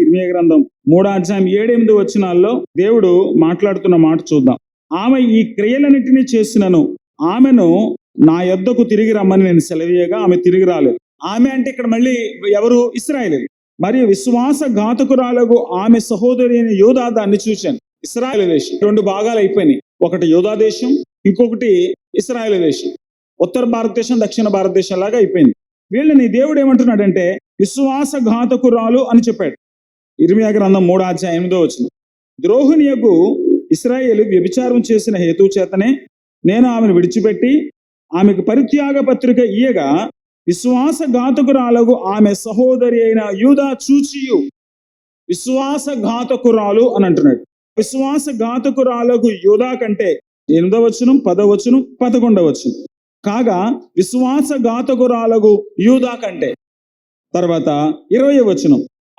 ఇర్మీయా గ్రంథం 3:7-8 దేవుడు మాట్లాడుతున్న మాట చూద్దాం. ఆమె ఈ క్రియలన్నిటినీ చేసినను ఆమెను నా యొద్దకు తిరిగి రమ్మని నేను సెలవీయగా ఆమె తిరిగి రాలేదు. ఆమె అంటే ఇక్కడ మళ్ళీ ఎవరు? ఇశ్రాయేలీయులు. మరియు విశ్వాసఘాతకురాలకు ఆమె సహోదరి అయిన యోధా దాన్ని చూశాను. ఇశ్రాయేలు దేశం 2 భాగాలు అయిపోయినాయి. ఒకటి యోధా దేశం, ఇంకొకటి ఇశ్రాయేలు దేశం. ఉత్తర భారతదేశం, దక్షిణ భారతదేశం లాగా అయిపోయింది. వీళ్ళని దేవుడు ఏమంటున్నాడంటే విశ్వాసఘాతకురాలు అని చెప్పాడు. ఇర్మీయా గ్రంథం 3:8 ద్రోహిణియగు ఇశ్రాయేలు వ్యభిచారం చేసిన హేతువు చేతనే నేను ఆమెను విడిచిపెట్టి ఆమెకు పరిత్యాగ పత్రిక ఇయ్యగా విశ్వాసఘాతకురాలకు ఆమె సహోదరి అయిన యూదా చూచియు. విశ్వాసఘాతకురాలు అని అంటున్నాడు. విశ్వాసఘాతకురాలకు యూదా కంటే 8వ, 10వ, 11వ కాగా విశ్వాసఘాతకురాలకు యూదా కంటే. తర్వాత 20వ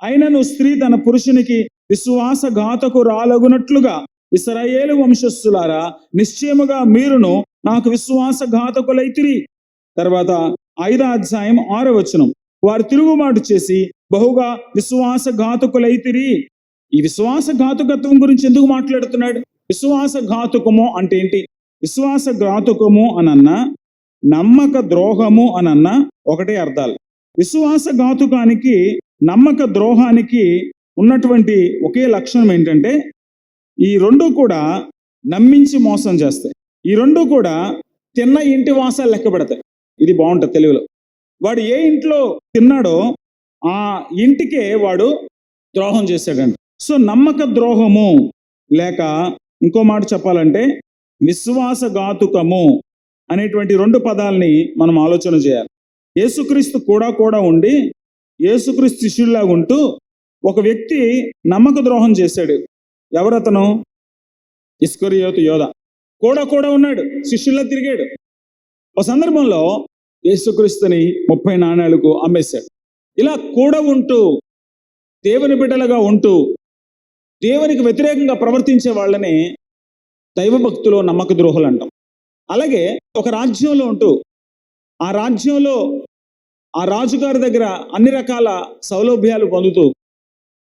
అయినను స్త్రీ తన పురుషునికి విశ్వాసఘాతకురాలగునట్లుగా ఇశ్రాయేలు వంశస్థులారా నిశ్చయముగా మీరును నాకు విశ్వాసఘాతకులైతిరి. తర్వాత 5:6 వారు తిరుగుబాటు చేసి బహుగా విశ్వాసఘాతకులైతిరి. ఈ విశ్వాసఘాతుకత్వం గురించి ఎందుకు మాట్లాడుతున్నాడు? విశ్వాసఘాతుకము అంటే ఏంటి? విశ్వాసఘాతుకము అనన్నా నమ్మక ద్రోహము అనన్నా ఒకటే అర్థాలు. విశ్వాసఘాతుకానికి నమ్మక ద్రోహానికి ఉన్నటువంటి ఒకే లక్షణం ఏంటంటే ఈ 2 కూడా నమ్మించి మోసం చేస్తాయి. ఈ 2 కూడా తిన్న ఇంటి వాసాలు లెక్క పెడతాయి. ఇది బాగుంటుంది తెలుగులో. వాడు ఏ ఇంట్లో తిన్నాడో ఆ ఇంటికే వాడు ద్రోహం చేశాడంట. సో నమ్మక ద్రోహము, లేక ఇంకో మాట చెప్పాలంటే విశ్వాసఘాతుకము అనేటువంటి 2 పదాలని మనం ఆలోచన చేయాలి. యేసుక్రీస్తు కూడా ఉండి యేసుక్రీస్తు శిష్యుల్లాగా ఉంటూ ఒక వ్యక్తి నమ్మక ద్రోహం చేశాడు. ఎవరతను? ఇస్కరియోతు యోధా. కూడా ఉన్నాడు, శిష్యుల్లా తిరిగాడు. ఒక సందర్భంలో యేసుక్రీస్తుని 30 నాణేలకు అమ్మేశాడు. ఇలా కూడా ఉంటూ దేవుని బిడ్డలుగా ఉంటూ దేవునికి వ్యతిరేకంగా ప్రవర్తించే వాళ్ళని దైవభక్తులు నమ్మక ద్రోహులు అంటాం. అలాగే ఒక రాజ్యంలో ఉంటూ ఆ రాజ్యంలో ఆ రాజుగారి దగ్గర అన్ని రకాల సౌలభ్యాలు పొందుతూ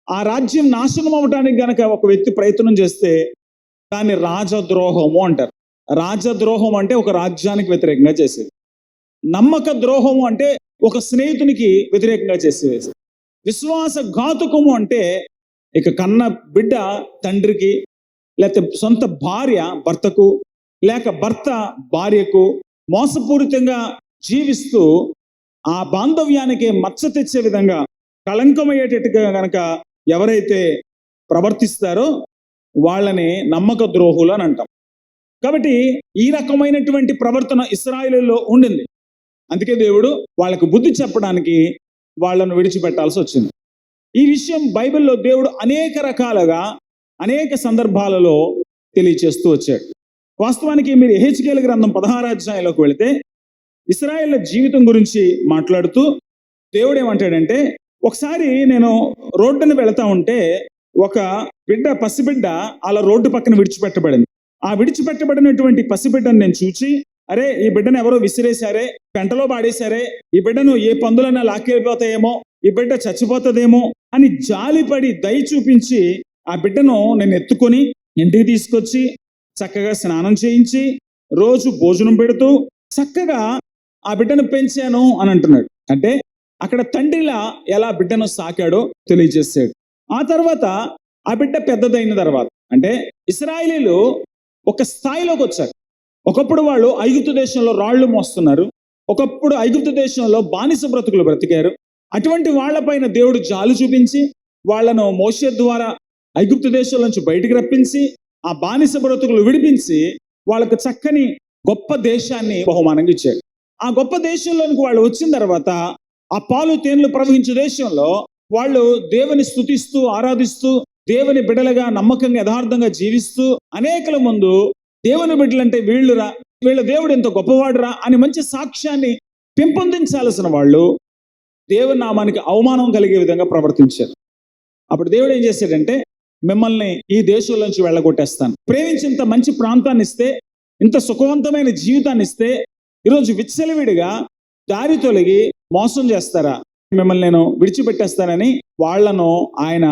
ఆ రాజ్యం నాశనం అవ్వడానికి గనక ఒక వ్యక్తి ప్రయత్నం చేస్తే దాన్ని రాజద్రోహము అంటారు. రాజద్రోహం అంటే ఒక రాజ్యానికి వ్యతిరేకంగా చేసేది. నమ్మక ద్రోహము అంటే ఒక స్నేహితునికి వ్యతిరేకంగా చేసేది. విశ్వాసఘాతుకము అంటే ఇక కన్న బిడ్డ తండ్రికి, లేకపోతే సొంత భార్య భర్తకు, లేక భర్త భార్యకు మోసపూరితంగా జీవిస్తూ ఆ బాంధవ్యానికి మచ్చ తెచ్చే విధంగా కళంకమయ్యేటట్టుగా గనక ఎవరైతే ప్రవర్తిస్తారో వాళ్ళని నమ్మక ద్రోహులు అని అంటాం. కాబట్టి ఈ రకమైనటువంటి ప్రవర్తన ఇశ్రాయేలులో ఉండింది. అందుకే దేవుడు వాళ్ళకు బుద్ధి చెప్పడానికి వాళ్ళను విడిచిపెట్టాల్సి వచ్చింది. ఈ విషయం బైబిల్లో దేవుడు అనేక రకాలుగా అనేక సందర్భాలలో తెలియచేస్తూ వచ్చాడు. వాస్తవానికి మీరు యెహెజ్కేలు గ్రంథం 16 వెళితే ఇశ్రాయేలు జీవితం గురించి మాట్లాడుతూ దేవుడు ఏమంటాడంటే, ఒకసారి నేను రోడ్డుని వెళతా ఉంటే ఒక పసిబిడ్డ అలా రోడ్డు పక్కన విడిచిపెట్టబడింది. ఆ విడిచిపెట్టబడినటువంటి పసిబిడ్డను నేను చూచి, అరే ఈ బిడ్డను ఎవరో విసిరేశారే, పెంటలో పాడేశారే, ఈ బిడ్డను ఏ పందులన్నా లాక్కెళ్ళిపోతాయేమో, ఈ బిడ్డ చచ్చిపోతుందేమో అని జాలిపడి దయ చూపించి ఆ బిడ్డను నేను ఎత్తుకొని ఇంటికి తీసుకొచ్చి చక్కగా స్నానం చేయించి రోజు భోజనం పెడుతూ చక్కగా ఆ బిడ్డను పెంచాను అని అంటున్నాడు. అంటే అక్కడ తండ్రిలా ఎలా బిడ్డను సాకాడో తెలియజేశాడు. ఆ తర్వాత ఆ బిడ్డ పెద్దదైన తర్వాత అంటే ఇశ్రాయేలీలు ఒక స్థాయిలోకి వచ్చారు. ఒకప్పుడు వాళ్ళు ఐగుప్తు దేశంలో రాళ్లు మోస్తున్నారు, ఒకప్పుడు ఐగుప్తు దేశంలో బానిస బ్రతుకులు బ్రతికారు. అటువంటి వాళ్ళపైన దేవుడు జాలి చూపించి వాళ్లను మోషే ద్వారా ఐగుప్తు దేశం నుంచి బయటికి రప్పించి ఆ బానిస బ్రతుకులు విడిపించి వాళ్ళకు చక్కని గొప్ప దేశాన్ని బహుమానంగా ఇచ్చాడు. ఆ గొప్ప దేశంలోనికి వాళ్ళు వచ్చిన తర్వాత ఆ పాలు తేనెలు ప్రవహించే దేశంలో వాళ్ళు దేవుని స్తుతిస్తూ ఆరాధిస్తూ దేవుని బిడ్డలుగా నమ్మకంగా యథార్థంగా జీవిస్తూ అనేకల ముందు దేవుని బిడ్డలంటే వీళ్ళురా, వీళ్ళ దేవుడు ఎంత గొప్పవాడురా అని మంచి సాక్ష్యాన్ని పెంపొందించాల్సిన వాళ్ళు దేవుని నామానికి అవమానం కలిగే విధంగా ప్రవర్తించారు. అప్పుడు దేవుడు ఏం చేశాడంటే, మిమ్మల్ని ఈ దేశం నుంచి వెళ్ళగొట్టేస్తాను. ప్రేమించి ఇంత మంచి ప్రాంతాన్ని ఇస్తే, ఇంత సుఖవంతమైన జీవితాన్ని ఇస్తే ఈరోజు విచ్చలవిడిగా దారి తొలగి మోసం చేస్తారా? మిమ్మల్ని నేను విడిచిపెట్టేస్తానని వాళ్లను ఆయన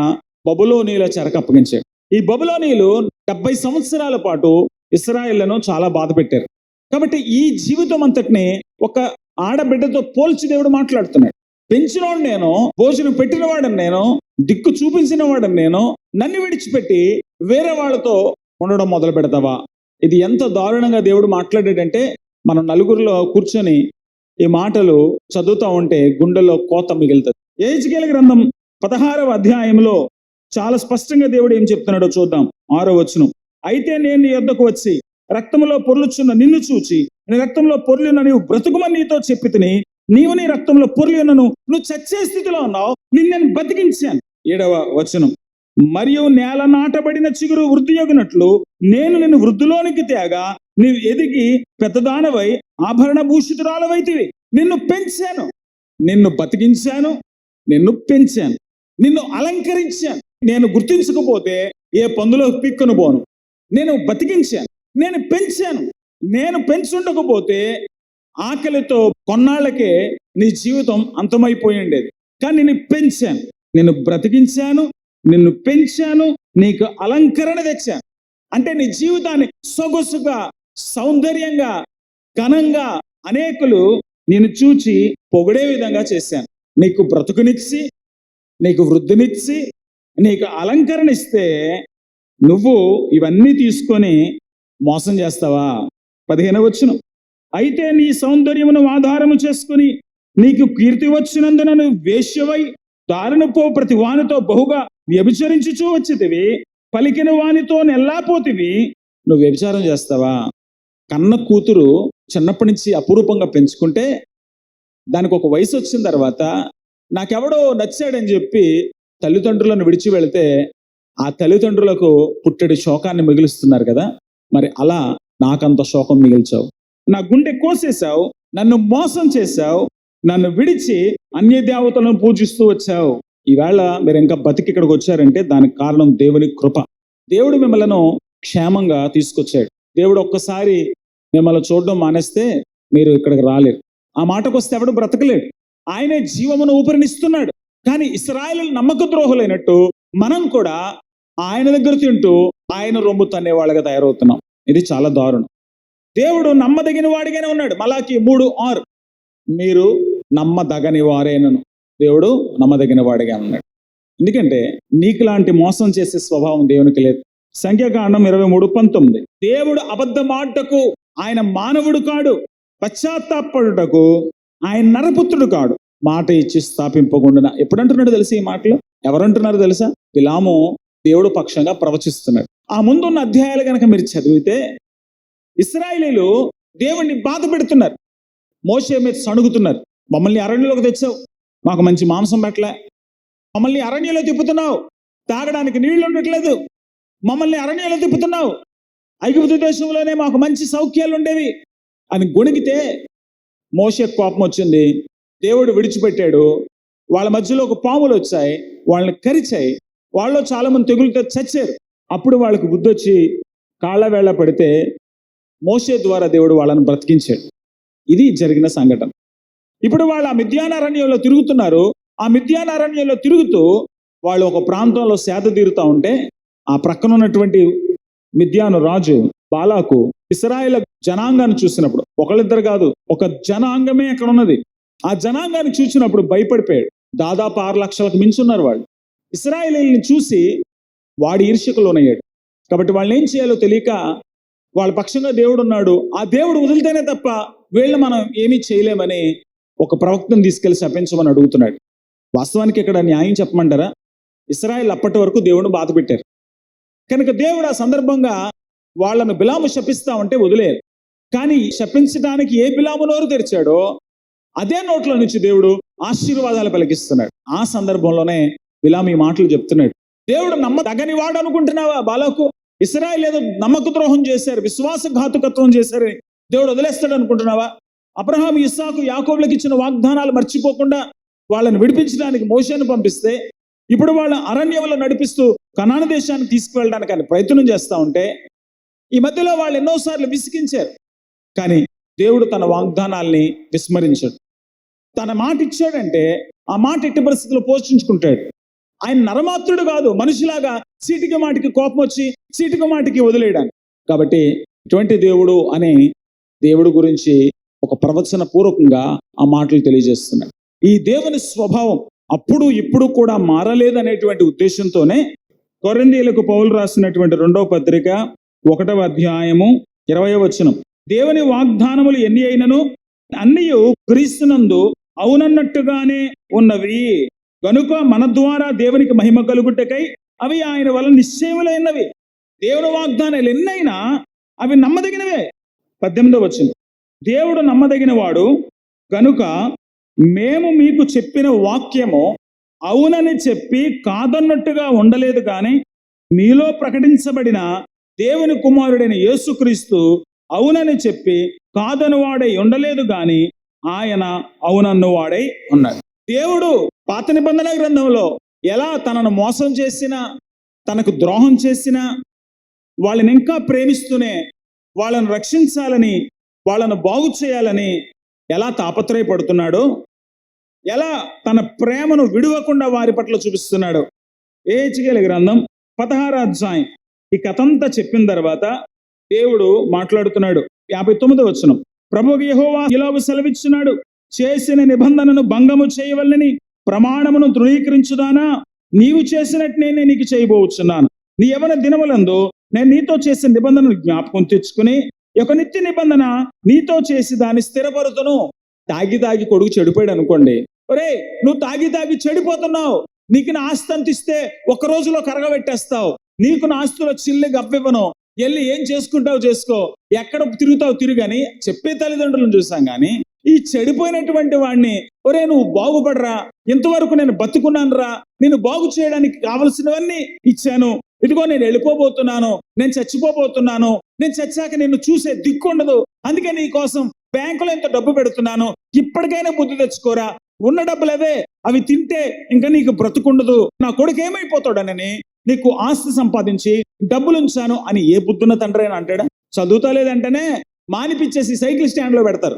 బబులోనీల చెరకు అప్పగించాడు. ఈ బబులోనీలు 70 సంవత్సరాల పాటు ఇశ్రాయేలును చాలా బాధ పెట్టారు. కాబట్టి ఈ జీవితం అంతటిని ఒక ఆడబిడ్డతో పోల్చి దేవుడు మాట్లాడుతున్నాడు. పెంచినవాడు నేను, భోజనం పెట్టినవాడని నేను, దిక్కు చూపించిన వాడని నేను, నన్ను విడిచిపెట్టి వేరే వాళ్ళతో ఉండడం మొదలు పెడతావా? ఇది ఎంత దారుణంగా దేవుడు మాట్లాడాడంటే, మనం నలుగురిలో కూర్చొని ఈ మాటలు చదువుతా ఉంటే గుండెల్లో కోత మిగులుతుంది. యెహెజ్కేలు గ్రంథం 16వ అధ్యాయంలో చాలా స్పష్టంగా దేవుడు ఏం చెప్తున్నాడో చూద్దాం. 6వ వచనం. అయితే నేను నీ యొద్దకు వచ్చి రక్తంలో పొర్లుచున్న నిన్ను చూచి, నీ రక్తంలో పొర్లిన నీవు బ్రతుకుమని నీతో చెప్పి తిని, నీవు నీ రక్తంలో పొర్లి ఉన్నను, నువ్వు చచ్చే స్థితిలో ఉన్నావు, నిన్ను నేను బతికించాను. 7వ వచనం. మరియు నేల నాటబడిన చిగురు వృద్ధియొగినట్లు నేను నిన్ను వృద్ధిలోనికి తేగా, నీవు ఎదిగి పెద్దదానవై ఆభరణ భూషితురాలవైతివి. నిన్ను పెంచాను, నిన్ను బతికించాను, నిన్ను పెంచాను, నిన్ను అలంకరించాను. నేను గుర్తించకపోతే ఏ పందులో పిక్కును పోను. నేను బతికించాను, నేను పెంచాను. నేను పెంచుండకపోతే ఆకలితో కొన్నాళ్ళకే నీ జీవితం అంతమైపోయి ఉండేది. కానీ నేను పెంచాను, నిన్ను బ్రతికించాను, నిన్ను పెంచాను, నీకు అలంకరణ తెచ్చాను. అంటే నీ జీవితాన్ని సొగసుగా, సౌందర్యంగా, ఘనంగా అనేకులు నిన్ను చూచి పొగిడే విధంగా చేశాను. నీకు బ్రతుకునిచ్చి, నీకు వృద్ధినిచ్చి, నీకు అలంకరణ ఇస్తే నువ్వు ఇవన్నీ తీసుకొని మోసం చేస్తావా? 15వ వచనం. అయితే నీ సౌందర్యమును ఆధారము చేసుకుని నీకు కీర్తి వచ్చినందున నువ్వు వేశ్యవై దారిన పో ప్రతి వానితో బహుగా వ్యభిచరించుచూ వచ్చితివి, పలికిన వానితో నెల్లాపోతివి. నువ్వు వ్యభిచారం చేస్తావా? కన్న కూతురు చిన్నప్పటి నుంచి అపురూపంగా పెంచుకుంటే దానికి ఒక వయసు వచ్చిన తర్వాత నాకెవడో నచ్చాడని చెప్పి తల్లిదండ్రులను విడిచి వెళితే ఆ తల్లిదండ్రులకు పుట్టెడు శోకాన్ని మిగులుస్తున్నారు కదా. మరి అలా నాకంత శోకం మిగిల్చావు, నా గుండె కోసేశావు, నన్ను మోసం చేశావు, నన్ను విడిచి అన్య దేవతలను పూజిస్తూ వచ్చావు. ఈవేళ మీరు ఇంకా బతికి ఇక్కడికి వచ్చారంటే దానికి కారణం దేవుని కృప. దేవుడు మిమ్మల్ని క్షేమంగా తీసుకొచ్చాడు. దేవుడు ఒక్కసారి మిమ్మల్ని చూడడం మానేస్తే మీరు ఇక్కడికి రాలేరు. ఆ మాటకు వస్తే ఎవడు బ్రతకలేడు. ఆయనే జీవమును ఊపిరినిస్తున్నాడు. కానీ ఇశ్రాయేలు నమ్మక ద్రోహులైనట్టు మనం కూడా ఆయన దగ్గర తింటూ ఆయన రొమ్ము తన్నే వాళ్ళగా తయారవుతున్నాం. ఇది చాలా దారుణం. దేవుడు నమ్మదగిన వాడిగానే ఉన్నాడు. మలాకి 3:6. మీరు నమ్మదగని వారేనను. దేవుడు నమ్మదగిన వాడిగా ఉన్నాడు. ఎందుకంటే నీకు లాంటి మోసం చేసే స్వభావం దేవునికి లేదు. సంఖ్యాకాండం 23:19. దేవుడు అబద్ధమాటకు ఆయన మానవుడు కాడు, పశ్చాత్తాపడుటకు ఆయన నరపుత్రుడు కాడు, మాట ఇచ్చి స్థాపింపకుండా. ఎప్పుడంటున్నాడు తెలుసా ఈ మాటలు? ఎవరంటున్నారు తెలుసా? బిలాము దేవుడు పక్షంగా ప్రవచిస్తున్నాడు. ఆ ముందున్న అధ్యాయాలు కనుక మీరు చదివితే ఇశ్రాయేలీలు దేవుణ్ణి బాధ పెడుతున్నారు, మోషే మీద సణుగుతున్నారు. మమ్మల్ని అరణ్యంలోకి తెచ్చావు, మాకు మంచి మాంసం పెట్టలే, మమ్మల్ని అరణ్యంలో తిప్పుతున్నావు, తాగడానికి నీళ్లు ఉండట్లేదు, మమ్మల్ని అరణ్యంలో తిప్పుతున్నావు, ఐగుప్తు దేశంలోనే మాకు మంచి సౌఖ్యాలు ఉండేవి అని గొణిగితే మోషే కోపం వచ్చింది. దేవుడు విడిచిపెట్టాడు. వాళ్ళ మధ్యలో ఒక పాములు వచ్చాయి, వాళ్ళని కరిచాయి. వాళ్ళు చాలా మంది తెగులుతో చచ్చారు. అప్పుడు వాళ్ళకి బుద్ధి వచ్చి కాళ్ళ వేళ పడితే మోషే ద్వారా దేవుడు వాళ్ళని బ్రతికించాడు. ఇది జరిగిన సంఘటన. ఇప్పుడు వాళ్ళు ఆ మిద్యాన అరణ్యంలో తిరుగుతున్నారు. ఆ మిద్యాన అరణ్యంలో తిరుగుతూ వాళ్ళు ఒక ప్రాంతంలో సేద తీరుతూ ఉంటే ఆ ప్రక్కన ఉన్నటువంటి మిద్యాను రాజు బాలాకు ఇశ్రాయేలు జనాంగాన్ని చూసినప్పుడు, ఒకళ్ళిద్దరు కాదు, ఒక జనాంగమే అక్కడ ఉన్నది. ఆ జనాంగాన్ని చూసినప్పుడు భయపడిపోయాడు. దాదాపు 6 లక్షలకు మించున్నారు వాళ్ళు. ఇశ్రాయేలీని చూసి వాడి ఈర్ష్యకు లోనయ్యాడు. కాబట్టి వాళ్ళని ఏం చేయాలో తెలియక వాళ్ళ పక్షంగా దేవుడు ఉన్నాడు, ఆ దేవుడు వదిలితేనే తప్ప వీళ్ళు మనం ఏమీ చేయలేమని ఒక ప్రవక్తను తీసుకెళ్లి శపించమని అడుగుతున్నాడు. వాస్తవానికి ఇక్కడ న్యాయం చెప్పమంటారా? ఇశ్రాయేలు అప్పటి వరకు దేవుడిని బాధ పెట్టారు కనుక దేవుడు ఆ సందర్భంగా వాళ్ళను బిలాము శపిస్తా ఉంటే వదిలేరు. కానీ శపించడానికి ఏ బిలాము నోరు తెరిచాడో అదే నోట్లో నుంచి దేవుడు ఆశీర్వాదాలు పలికిస్తున్నాడు. ఆ సందర్భంలోనే బిలాము ఈ మాటలు చెప్తున్నాడు. దేవుడు నమ్మదగని వాడు అనుకుంటున్నావా? బాలాకు ఇశ్రాయేలు ఏదో నమ్మక ద్రోహం చేశారు, విశ్వాసఘాతుకత్వం చేశారు, దేవుడు వదిలేస్తాడు అనుకుంటున్నావా? అబ్రహాము, ఇస్సాకు, యాకోబులకు ఇచ్చిన వాగ్దానాలు మర్చిపోకుండా వాళ్ళని విడిపించడానికి మోషేను పంపిస్తే ఇప్పుడు వాళ్ళ అరణ్యంలో నడిపిస్తూ కనాను దేశాన్ని తీసుకువెళ్ళడానికి ఆయన ప్రయత్నం చేస్తూ ఉంటే ఈ మధ్యలో వాళ్ళు ఎన్నోసార్లు విసిగించారు. కానీ దేవుడు తన వాగ్దానాల్ని విస్మరించాడు. తన మాట ఇచ్చాడంటే ఆ మాట ఎట్టి పరిస్థితుల్లో పోషించుకుంటాడు. ఆయన నరమాత్రుడు కాదు, మనిషిలాగా చీటికి మాటికి కోపం వచ్చి చీటికి మాటికి వదిలేయడానికి. కాబట్టి ఇటువంటి దేవుడు అనే దేవుడు గురించి ఒక ప్రవచన పూర్వకంగా ఆ మాటలు తెలియజేస్తున్నాడు. ఈ దేవుని స్వభావం అప్పుడు ఇప్పుడు కూడా మారలేదనేటువంటి ఉద్దేశంతోనే కొరింథీయులకు పౌలు రాసినటువంటి 2వ పత్రిక 1వ అధ్యాయము 20వ వచనం, దేవుని వాగ్దానములు ఎన్ని అయినను అన్నియు క్రీస్తునందు అవునన్నట్టుగానే ఉన్నవి గనుక మన ద్వారా దేవునికి మహిమ కలుగుటకై అవి ఆయన వల్ల నిశ్చయములైనవి. దేవుని వాగ్దానాలు ఎన్నైనా అవి నమ్మదగినవే. 18వ వచనం, దేవుడు నమ్మదగిన వాడు కనుక మేము మీకు చెప్పిన వాక్యము అవునని చెప్పి కాదన్నట్టుగా ఉండలేదు, కానీ మీలో ప్రకటించబడిన దేవుని కుమారుడైన యేసుక్రీస్తు అవునని చెప్పి కాదనువాడై ఉండలేదు, కానీ ఆయన అవునన్నువాడై ఉన్నాడు. దేవుడు పాత నిబంధన గ్రంథంలో ఎలా తనను మోసం చేసినా, తనకు ద్రోహం చేసినా వాళ్ళని ఇంకా ప్రేమిస్తూనే వాళ్ళను రక్షించాలని, వాళ్ళను బాగు చేయాలని ఎలా తాపత్రయపడుతున్నాడో, ఎలా తన ప్రేమను విడవకుండా వారి పట్ల చూపిస్తున్నాడు. హెజ్కేలు గ్రంథం 16వ అధ్యాయం ఈ కథంతా చెప్పిన తర్వాత దేవుడు మాట్లాడుతున్నాడు. 59వ వచనం, ప్రభువు యెహోవా ఇలాగు సెలవిచ్చున్నాడు, చేసిన నిబంధనను భంగము చేయవలనని ప్రమాణమును తృణీకరించుదానా, నీవు చేసినట్టు నేనే నీకు చేయబోచున్నాను. నీ యవ్వన దినములందు నేను నీతో చేసిన నిబంధనను జ్ఞాపకం తెచ్చుకుని ఒక నిత్య నిబంధన నీతో చేసి దాన్ని స్థిరపరుతును. తాగి తాగి కొడుకు చెడిపోయాడు అనుకోండి, ఒరే నువ్వు తాగి తాగి చెడిపోతున్నావు, నీకు నా ఆస్తి అంత ఇస్తే ఒక్క రోజులో కరగబెట్టేస్తావు, నీకు నా ఆస్తిలో చిల్లి గవ్వివ్వను, వెళ్ళి ఏం చేసుకుంటావు చేసుకో, ఎక్కడ తిరుగుతావు తిరుగని చెప్పే తల్లిదండ్రులను చూసాం. కానీ ఈ చెడిపోయినటువంటి వాడిని, ఒరే నువ్వు బాగుపడరా, ఇంతవరకు నేను బతుకున్నాను రా, నేను బాగు చేయడానికి కావలసినవన్నీ ఇచ్చాను, ఇదిగో నేను వెళ్ళిపోబోతున్నాను, నేను చచ్చిపోబోతున్నాను, నేను చచ్చాక నిన్ను చూసే దిక్కుండదు, అందుకే నీ కోసం బ్యాంకులో ఇంత డబ్బు పెడుతున్నాను, ఇప్పటికైనా బుద్ధి తెచ్చుకోరా, ఉన్న డబ్బులవే, అవి తింటే ఇంకా నీకు బ్రతుకుండదు, నా కొడుకు ఏమైపోతాడనని నీకు ఆస్తి సంపాదించి డబ్బులు ఉంచాను అని ఏ బుద్ధున్న తండ్రి అని అంటాడా? చదువుతా లేదంటేనే మానిపించేసి సైకిల్ స్టాండ్ లో పెడతారు.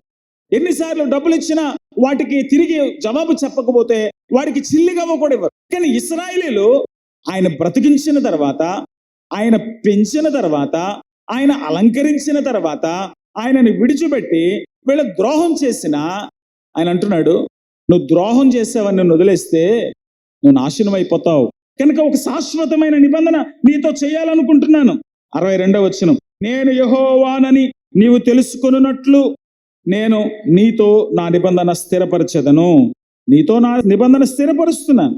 ఎన్నిసార్లు డబ్బులు ఇచ్చినా వాటికి తిరిగి జవాబు చెప్పకపోతే వాడికి చిల్లిగవ్వ కూడా ఇవ్వరు. కానీ ఇశ్రాయేలీలు ఆయన బ్రతికించిన తర్వాత, ఆయన పెంచిన తర్వాత, ఆయన అలంకరించిన తర్వాత, ఆయనని విడిచిపెట్టి వీళ్ళ ద్రోహం చేసిన ఆయన అంటున్నాడు, నువ్వు ద్రోహం చేసావని నన్ను వదిలేస్తే నువ్వు నాశనం అయిపోతావు, కనుక ఒక శాశ్వతమైన నిబంధన నీతో చేయాలనుకుంటున్నాను. 62వ వచనం, నేను యెహోవానని నీవు తెలుసుకొనున్నట్లు నేను నీతో నా నిబంధన స్థిరపరచెదను, నీతో నా నిబంధన స్థిరపరుస్తున్నాను.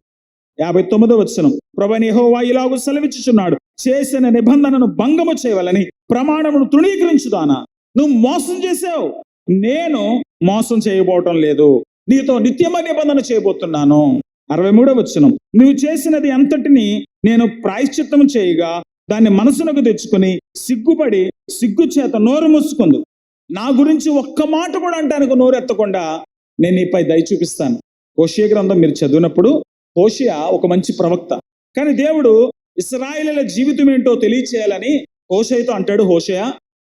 59వ వచనం, ప్రభువైన యెహోవా ఇలాగు సెలవిచ్చుచున్నాడు, చేసిన నిబంధనను భంగము చేయవలని ప్రమాణమును తృణీకరించుదానా. నువ్వు మోసం చేసావు, నేను మోసం చేయబోవటం లేదు, నీతో నిత్యమ నిబంధన చేయబోతున్నాను. 63వ వచనం, నువ్వు చేసినది అంతటిని నేను ప్రాయశ్చిత్తము చేయగా దాన్ని మనసునకు తెచ్చుకొని సిగ్గుపడి సిగ్గు చేత నోరు మూసుకుందు, నా గురించి ఒక్క మాట కూడా అంటానికి నోరు ఎత్తకుండా నేను నీపై దయ చూపిస్తాను. హోషేయ గ్రంథం మీరు చదివినప్పుడు హోషేయ ఒక మంచి ప్రవక్త, కానీ దేవుడు ఇశ్రాయేలీయుల జీవితం ఏంటో తెలియచేయాలని హోషేయతో అంటాడు, హోషేయ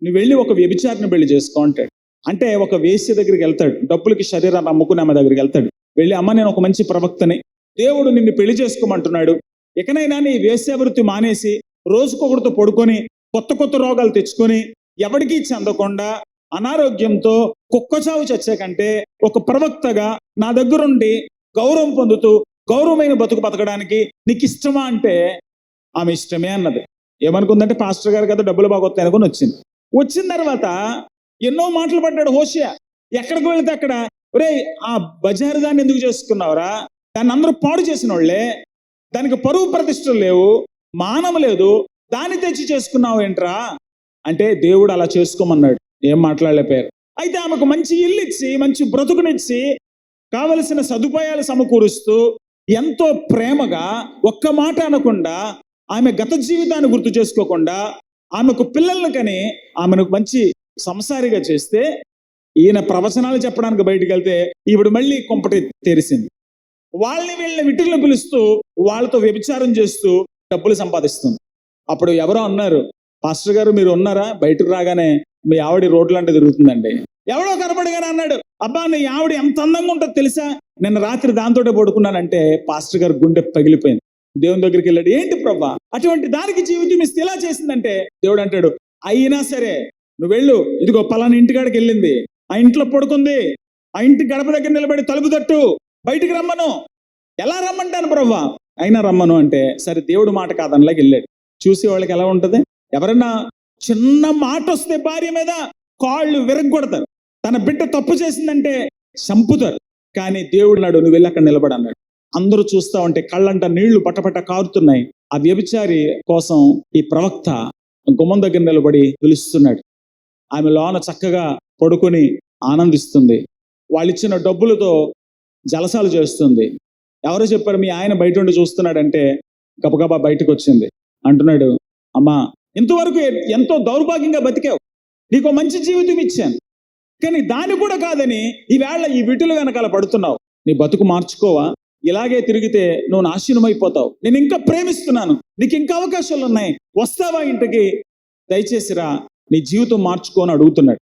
నువ్వు వెళ్ళి ఒక వ్యభిచారిని పెళ్లి చేసుకో అంటాడు. అంటే ఒక వేశ్య దగ్గరికి వెళ్తాడు, డబ్బులకి శరీరాన్ని అమ్ముకునే ఆమె దగ్గరికి వెళ్తాడు. వెళ్ళి అమ్మ నేను ఒక మంచి ప్రవక్తని, దేవుడు నిన్ను పెళ్లి చేసుకోమంటున్నాడు, ఎకనైనా నీ వేశ్యావృత్తి మానేసి రోజుకొకరితో పడుకొని కొత్త కొత్త రోగాలు తెచ్చుకొని ఎవరికీ చెందకుండా అనారోగ్యంతో కుక్కచావు చచ్చే కంటే ఒక ప్రవక్తగా నా దగ్గరుండి గౌరవం పొందుతూ గౌరవమైన బతుకు బతకడానికి నీకు ఇష్టమా అంటే ఆమె ఇష్టమే అన్నది. ఏమనుకుందంటే పాస్టర్ గారు కదా డబ్బులు బాగొస్తాయి అనుకుని వచ్చింది. వచ్చిన తర్వాత ఎన్నో మాటలు పడ్డాడు హోషేయ. ఎక్కడికి వెళితే అక్కడ, ఒరే ఆ బజారు దాన్ని ఎందుకు చేసుకున్నావురా, దాన్ని అందరూ పాడు చేసిన వాళ్ళే, దానికి పరువు ప్రతిష్టలు లేవు, మానం లేదు, దాన్ని తెచ్చి చేసుకున్నావు ఏంట్రా అంటే దేవుడు అలా చేసుకోమన్నాడు. ఏం మాట్లాడలేపారు. అయితే ఆమెకు మంచి ఇల్లు ఇచ్చి మంచి బ్రతుకునిచ్చి కావలసిన సదుపాయాలు సమకూరుస్తూ ఎంతో ప్రేమగా ఒక్క మాట అనకుండా, ఆమె గత జీవితాన్ని గుర్తు చేసుకోకుండా ఆమెకు పిల్లల్ని కని ఆమెను మంచి సంసారిగా చేస్తే, ఈయన ప్రవచనాలు చెప్పడానికి బయటికి వెళ్తే ఈవిడ మళ్ళీ కొంపటి తెరిసింది. వాళ్ళని వీళ్ళని విటులను పిలుస్తూ వాళ్ళతో వ్యభిచారం చేస్తూ డబ్బులు సంపాదిస్తుంది. అప్పుడు ఎవరో అన్నారు, పాస్టర్ గారు మీరు ఉన్నారా, బయటకు రాగానే మీ ఆవిడ రోడ్లంటే తిరుగుతుందండి. ఎవడో కనపడగానే అన్నాడు, అబ్బా నీ ఆవిడ ఎంత అందంగా ఉంటుందో తెలుసా, నిన్న రాత్రి దాంతోటే పడుకున్నానంటే పాస్టర్ గారు గుండె పగిలిపోయింది. దేవుని దగ్గరికి వెళ్ళాడు, ఏంటి ప్రభా అటువంటి దానికి జీవితం ఇస్తే ఇలా చేసిందంటే, దేవుడు అంటాడు, అయినా సరే నువ్వు వెళ్ళు, ఇదిగో పలానా ఇంటికాడికి వెళ్ళింది, ఆ ఇంట్లో పడుకుంది, ఆ ఇంటి గడప దగ్గర నిలబడి తలుపు తట్టు, బయటికి రమ్మను. ఎలా రమ్మంటాను ప్రభా, అయినా రమ్మను అంటే, సరే దేవుడు మాట కాదనలాగా వెళ్ళాడు. చూసే వాళ్ళకి ఎలా ఉంటది, ఎవరన్నా చిన్న మాట వస్తే భార్య మీద కాళ్ళు విరగొడతారు, తన బిడ్డ తప్పు చేసిందంటే చంపుతారు. కానీ దేవుడు నాడు నువ్వు వెళ్ళి అక్కడ నిలబడి అన్నాడు. అందరూ చూస్తా ఉంటే కళ్ళంట నీళ్లు పటపట కారుతున్నాయి. ఆ వ్యభిచారి కోసం ఈ ప్రవక్త గుమ్మం దగ్గర నిలబడి పిలుస్తున్నాడు. ఆమె లోన చక్కగా పడుకొని ఆనందిస్తుంది. వాళ్ళు ఇచ్చిన డబ్బులతో జలసాలు చేస్తుంది. ఎవరో చెప్పారు, మీ ఆయన బయట ఉండి చూస్తున్నాడంటే గబగబా బయటకు వచ్చింది. అంటున్నాడు, అమ్మా ఇంతవరకు ఎంతో దౌర్భాగ్యంగా బతికావు, నీకు మంచి జీవితం ఇచ్చాను, కానీ దాని కూడా కాదని ఈవేళ ఈ విటులు వెనకాల పడుతున్నావు. నీ బతుకు మార్చుకోవా, ఇలాగే తిరిగితే నువ్వు నాశనం అయిపోతావు. నేను ఇంకా ప్రేమిస్తున్నాను, నీకు ఇంకా అవకాశాలు ఉన్నాయి, వస్తావా ఇంటికి, దయచేసి రా, నీ జీవితం మార్చుకోని అడుగుతున్నాడు.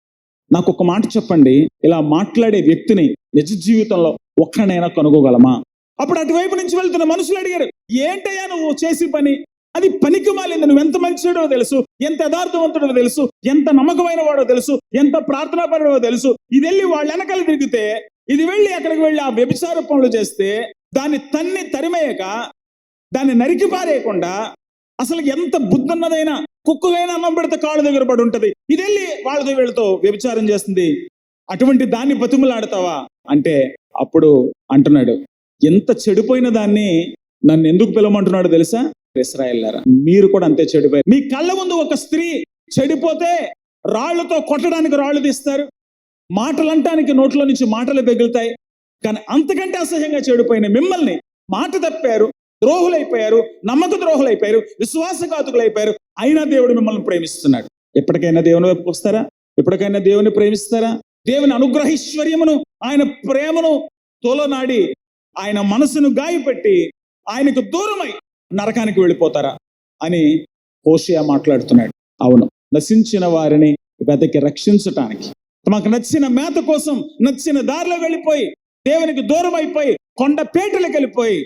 నాకు ఒక మాట చెప్పండి, ఇలా మాట్లాడే వ్యక్తిని నిజ జీవితంలో ఒక్కనైనా కనుగోగలమా? అప్పుడు అటువైపు నుంచి వెళ్తున్న మనుషులు అడిగారు, ఏంటయ్యా నువ్వు చేసి పని, అది పనికి మాలింది, నువ్వు ఎంత మంచివాడో తెలుసు, ఎంత యథార్థవంతుడో తెలుసు, ఎంత నమ్మకమైన వాడో తెలుసు, ఎంత ప్రార్థనాపరుడో తెలుసు. ఇది వెళ్ళి వాళ్ళ వెనకాల తిరిగితే, ఇది వెళ్ళి అక్కడికి వెళ్ళి ఆ వ్యభిచార పనులు చేస్తే, దాన్ని తన్ని తరిమేయక, దాన్ని నరికి పారేయకుండా, అసలు ఎంత బుద్ధున్నదైనా కుక్కగైనా అన్నం పెడితే కాళ్ళ దగ్గర పడి ఉంటది, ఇది వెళ్ళి వాళ్ళతో వీళ్ళతో వ్యభిచారం చేస్తుంది, అటువంటి దాన్ని బతుములాడతావా అంటే, అప్పుడు అంటున్నాడు, ఎంత చెడిపోయిన దాన్ని నన్ను ఎందుకు పిలవమంటున్నాడు తెలుసా? ఇశ్రాయేలులారా, మీరు కూడా అంతే చెడిపోయారు. మీ కళ్ళ ముందు ఒక స్త్రీ చెడిపోతే రాళ్లతో కొట్టడానికి రాళ్లు తీస్తారు, మాటలు అంటానికి నోట్లో నుంచి మాటలు పెగులుతాయి. కానీ అంతకంటే అసహ్యంగా చెడిపోయిన మిమ్మల్ని మాట తప్పారు, ద్రోహులైపోయారు, నమ్మక ద్రోహులైపోయారు, విశ్వాసఘాతుకులైపోయారు, అయినా దేవుడు మిమ్మల్ని ప్రేమిస్తున్నాడు. ఎప్పటికైనా దేవుని వైపుకి వస్తారా? ఎప్పటికైనా దేవుని ప్రేమిస్తారా? దేవుని అనుగ్రహైశ్వర్యమును, ఆయన ప్రేమను తోలనాడి, ఆయన మనసును గాయపెట్టి ఆయనకు దూరమై నరకానికి వెళ్ళిపోతారా అని హోషేయ మాట్లాడుతున్నాడు. అవును, నశించిన వారిని వెతకి రక్షించటానికి, తమకు నచ్చిన మేత కోసం నచ్చిన దారిలో వెళ్ళిపోయి, దేవునికి దూరం అయిపోయి, కొండ పేటలకు వెళ్ళిపోయి,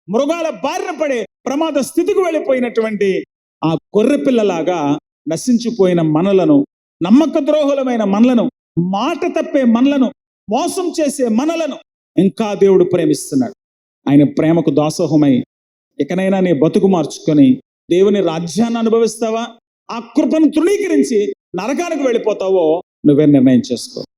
మృగాల బారిన పడే ప్రమాద స్థితికి వెళ్ళిపోయినటువంటి ఆ గొర్రె పిల్లలాగా నశించిపోయిన మనలను, నమ్మక ద్రోహులమైన మనలను, మాట తప్పే మనలను, మోసం చేసే మనలను ఇంకా దేవుడు ప్రేమిస్తున్నాడు. ఆయన ప్రేమకు దాసోహమై ఇకనైనా నీ బతుకు మార్చుకొని దేవుని రాజ్యాన్ని అనుభవిస్తావా, ఆ కృపను తృణీకరించి నరకానికి వెళ్ళిపోతావో నువ్వే నిర్ణయం చేసుకో.